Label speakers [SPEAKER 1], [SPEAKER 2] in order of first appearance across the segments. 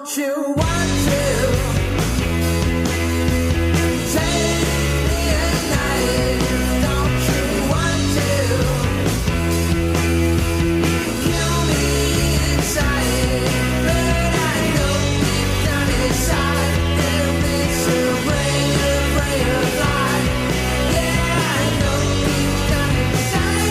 [SPEAKER 1] Don't you want to take me alive? Don't you want to kill me inside? But I know deep down inside there is a ray of light. Yeah, I know deep down inside.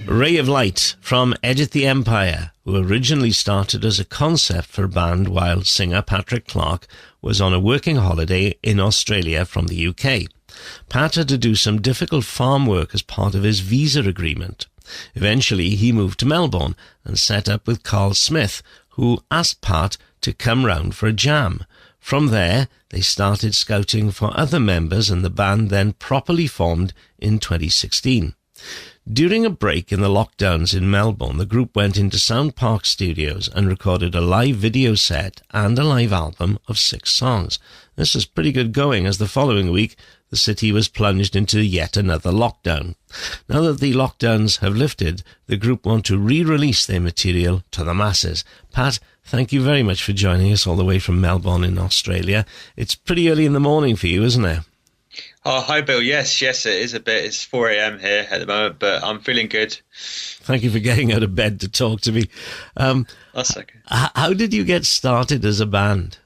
[SPEAKER 2] Ray of Light from Edit the Empire, who originally started as a concept for a band while singer Patrick Clark was on a working holiday in Australia from the UK. Pat had to do some difficult farm work as part of his visa agreement. Eventually, he moved to Melbourne and set up with Carl Smith, who asked Pat to come round for a jam. From there, they started scouting for other members, and the band then properly formed in 2016. During a break in the lockdowns in Melbourne, the group went into Sound Park Studios and recorded a live video set and a live album of 6 songs. This was pretty good going, as the following week the city was plunged into yet another lockdown. Now that the lockdowns have lifted, the group want to re-release their material to the masses. Pat, thank you very much for joining us all the way from Melbourne in Australia. It's pretty early in the morning for you, isn't it?
[SPEAKER 3] Oh, hi, Bill. Yes, it is a bit. It's 4 a.m. here at the moment, but I'm feeling good.
[SPEAKER 2] Thank you for getting out of bed to talk to me.
[SPEAKER 3] That's okay.
[SPEAKER 2] How did you get started as a band?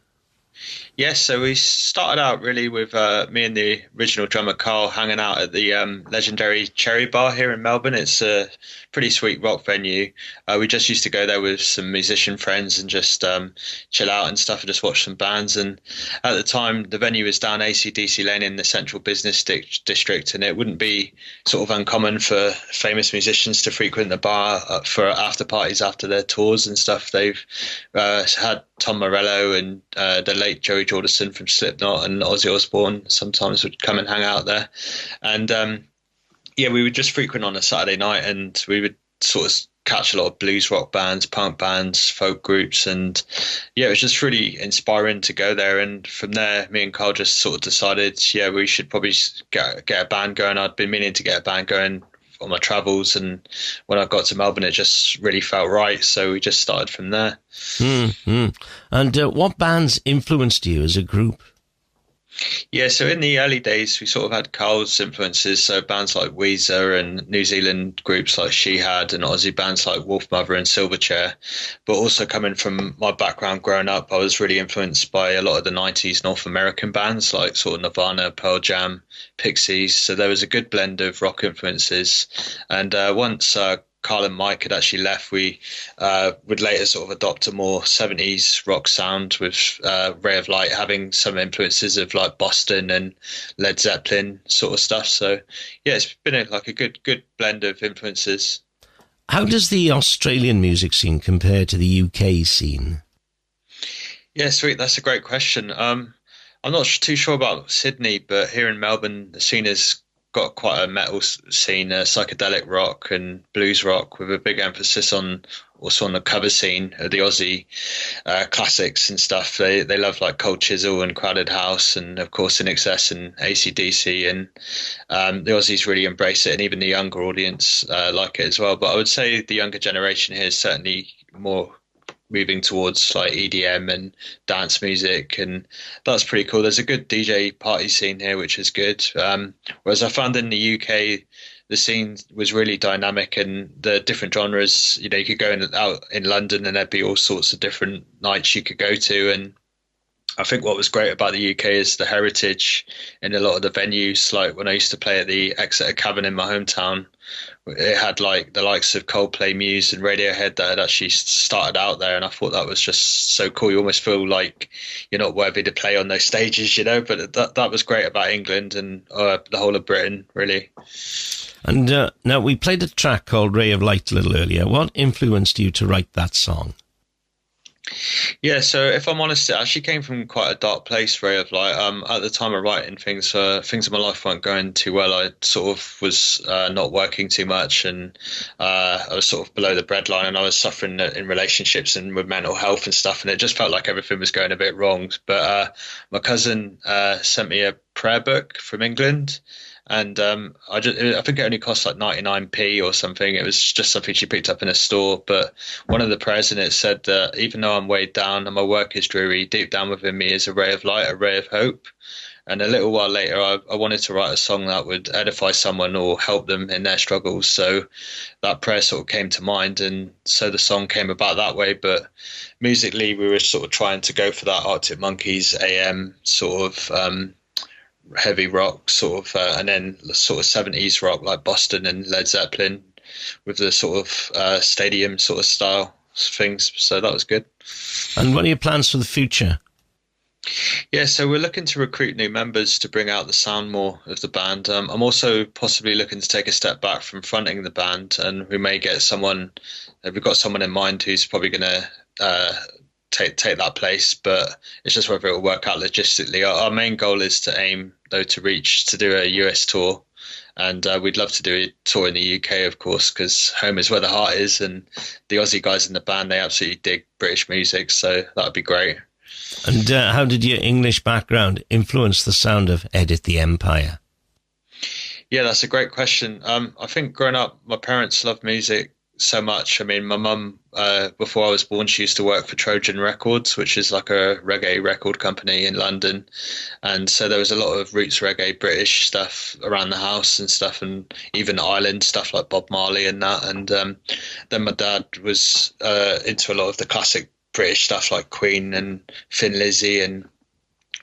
[SPEAKER 3] Yes, so we started out really with me and the original drummer Carl hanging out at the legendary Cherry Bar here in Melbourne. It's a pretty sweet rock venue. We just used to go there with some musician friends and just chill out and stuff and just watch some bands. And at the time, the venue was down AC/DC Lane in the central business district, and it wouldn't be sort of uncommon for famous musicians to frequent the bar for after parties after their tours and stuff. They've had Tom Morello and the late Joey Jordison from Slipknot and Ozzy Osbourne sometimes would come and hang out there. And we would just frequent on a Saturday night, and we would sort of catch a lot of blues rock bands, punk bands, folk groups. And yeah, it was just really inspiring to go there. And from there, me and Carl just sort of decided, we should probably get a band going. I'd been meaning to get a band going on my travels, and when I got to Melbourne it just really felt right, so we just started from there.
[SPEAKER 2] And what bands influenced you as a group?
[SPEAKER 3] Yeah, so in the early days we sort of had Carl's influences, so bands like Weezer and New Zealand groups like She Had, and Aussie bands like Wolfmother and Silverchair. But also coming from my background growing up, I was really influenced by a lot of the 90s North American bands like sort of Nirvana, Pearl Jam, Pixies. So there was a good blend of rock influences. And once Carl and Mike had actually left, we would later sort of adopt a more 70s rock sound with Ray of Light having some influences of like Boston and Led Zeppelin sort of stuff. So yeah, it's been a good blend of influences.
[SPEAKER 2] How does the Australian music scene compare to the UK scene?
[SPEAKER 3] Yeah, sweet. That's a great question. I'm not too sure about Sydney, but here in Melbourne, the scene has got quite a metal scene, psychedelic rock and blues rock, with a big emphasis on the cover scene of the Aussie classics and stuff. They love like Cold Chisel and Crowded House, and of course In Excess and AC/DC, and the Aussies really embrace it, and even the younger audience like it as well. But I would say the younger generation here is certainly more moving towards like EDM and dance music, and that's pretty cool. There's a good DJ party scene here, which is good. Whereas I found in the UK, the scene was really dynamic, and the different genres, you could go out in London and there'd be all sorts of different nights you could go to. And I think what was great about the UK is the heritage in a lot of the venues. Like when I used to play at the Exeter Cavern in my hometown, it had like the likes of Coldplay, Muse and Radiohead that had actually started out there, and I thought that was just so cool. You almost feel like you're not worthy to play on those stages, but that was great about England and the whole of Britain, really.
[SPEAKER 2] And now we played a track called Ray of Light a little earlier. What influenced you to write that song?
[SPEAKER 3] Yeah, so if I'm honest, it actually came from quite a dark place, Ray of Light. At the time of writing, things in my life weren't going too well. I sort of was not working too much, and I was sort of below the breadline, and I was suffering in relationships and with mental health and stuff, and it just felt like everything was going a bit wrong. But my cousin sent me a prayer book from England. And I think it only cost like 99p or something. It was just something she picked up in a store. But one of the prayers in it said that even though I'm weighed down and my work is dreary, deep down within me is a ray of light, a ray of hope. And a little while later, I wanted to write a song that would edify someone or help them in their struggles. So that prayer sort of came to mind. And so the song came about that way. But musically, we were sort of trying to go for that Arctic Monkeys AM sort of heavy rock sort of, and then sort of 70s rock like Boston and Led Zeppelin with the sort of stadium sort of style things. So that was good.
[SPEAKER 2] And what are your plans for the future?
[SPEAKER 3] Yeah, so we're looking to recruit new members to bring out the sound more of the band. I'm also possibly looking to take a step back from fronting the band, and we may get someone, we've got someone in mind who's probably going to take that place, but it's just whether it will work out logistically. Our main goal is to aim, though, to do a US tour, and we'd love to do a tour in the UK, of course, because home is where the heart is, and the Aussie guys in the band, they absolutely dig British music, so that would be great.
[SPEAKER 2] And how did your English background influence the sound of Edith the Empire?
[SPEAKER 3] Yeah, that's a great question. I think growing up, my parents loved music so much. I mean, my mum, before I was born, she used to work for Trojan Records, which is like a reggae record company in London. And so there was a lot of roots reggae British stuff around the house and stuff, and even Ireland stuff like Bob Marley and that. And then my dad was into a lot of the classic British stuff like Queen and Thin Lizzy and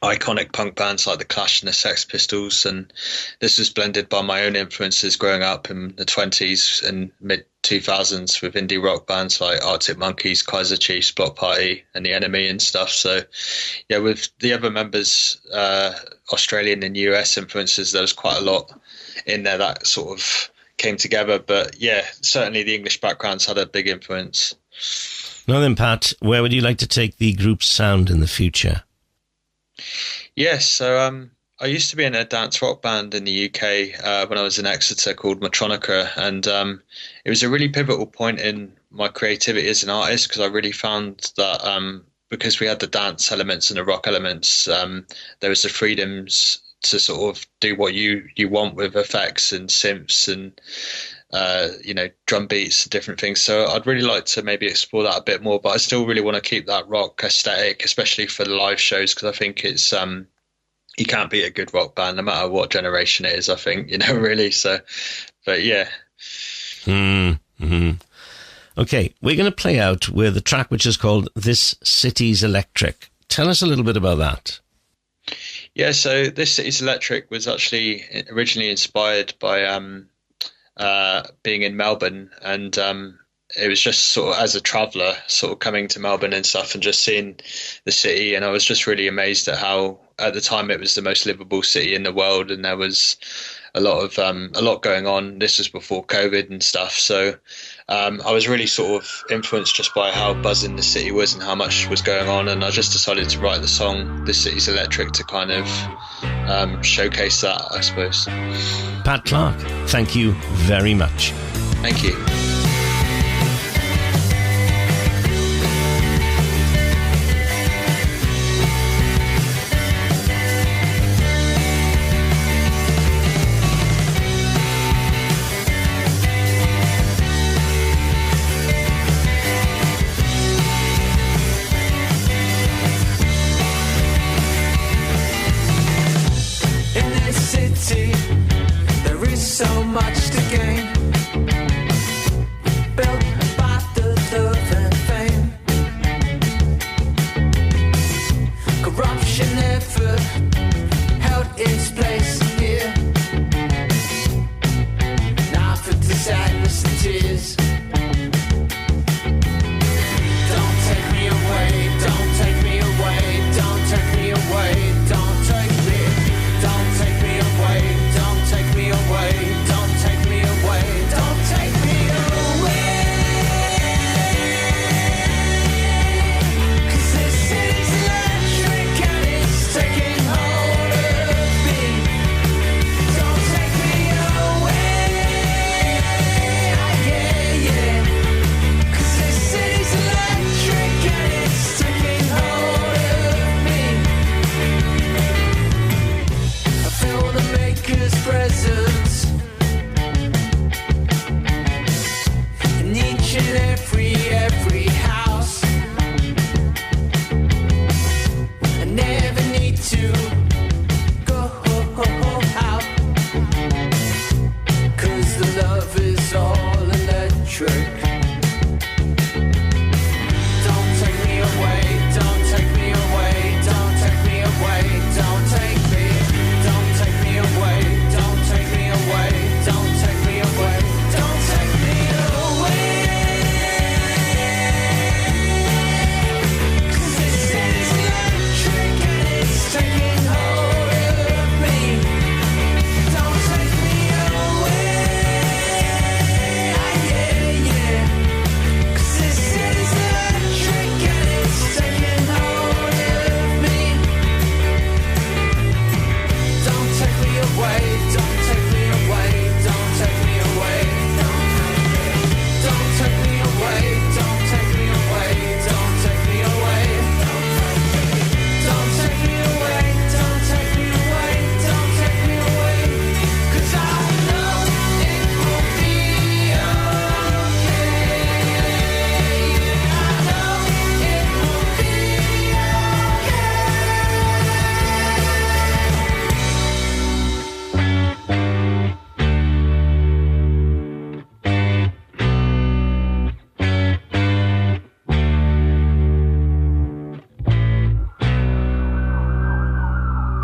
[SPEAKER 3] iconic punk bands like the Clash and the Sex Pistols, and this was blended by my own influences growing up in the 20s and mid 2000s with indie rock bands like Arctic Monkeys, Kaiser Chiefs, Block Party and The Enemy and stuff. So yeah, with the other members, Australian and US influences, there was quite a lot in there that sort of came together. But yeah, certainly the English backgrounds had a big influence.
[SPEAKER 2] Now then, Pat, where would you like to take the group's sound in the future?
[SPEAKER 3] Yes, so I used to be in a dance rock band in the UK when I was in Exeter called Matronica, and it was a really pivotal point in my creativity as an artist, because I really found that because we had the dance elements and the rock elements, there was the freedoms to sort of do what you want with effects and synths and drum beats and different things. So I'd really like to maybe explore that a bit more, but I still really want to keep that rock aesthetic, especially for the live shows, because I think it's you can't beat a good rock band no matter what generation it is, I think, really. So, but yeah.
[SPEAKER 2] Mm-hmm. Okay, we're going to play out with a track which is called This City's Electric. Tell us a little bit about that.
[SPEAKER 3] Yeah, so This City's Electric was actually originally inspired by being in Melbourne, and it was just sort of as a traveller sort of coming to Melbourne and stuff and just seeing the city, and I was just really amazed at how at the time it was the most livable city in the world, and there was a lot going on. This was before COVID and stuff, so I was really sort of influenced just by how buzzing the city was and how much was going on, and I just decided to write the song This City's Electric to kind of showcase that, I suppose.
[SPEAKER 2] Pat Clark, thank you very much.
[SPEAKER 3] Thank you.
[SPEAKER 1] There is so much to gain.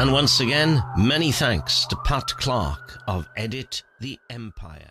[SPEAKER 2] And once again, many thanks to Pat Clark of Edit the Empire.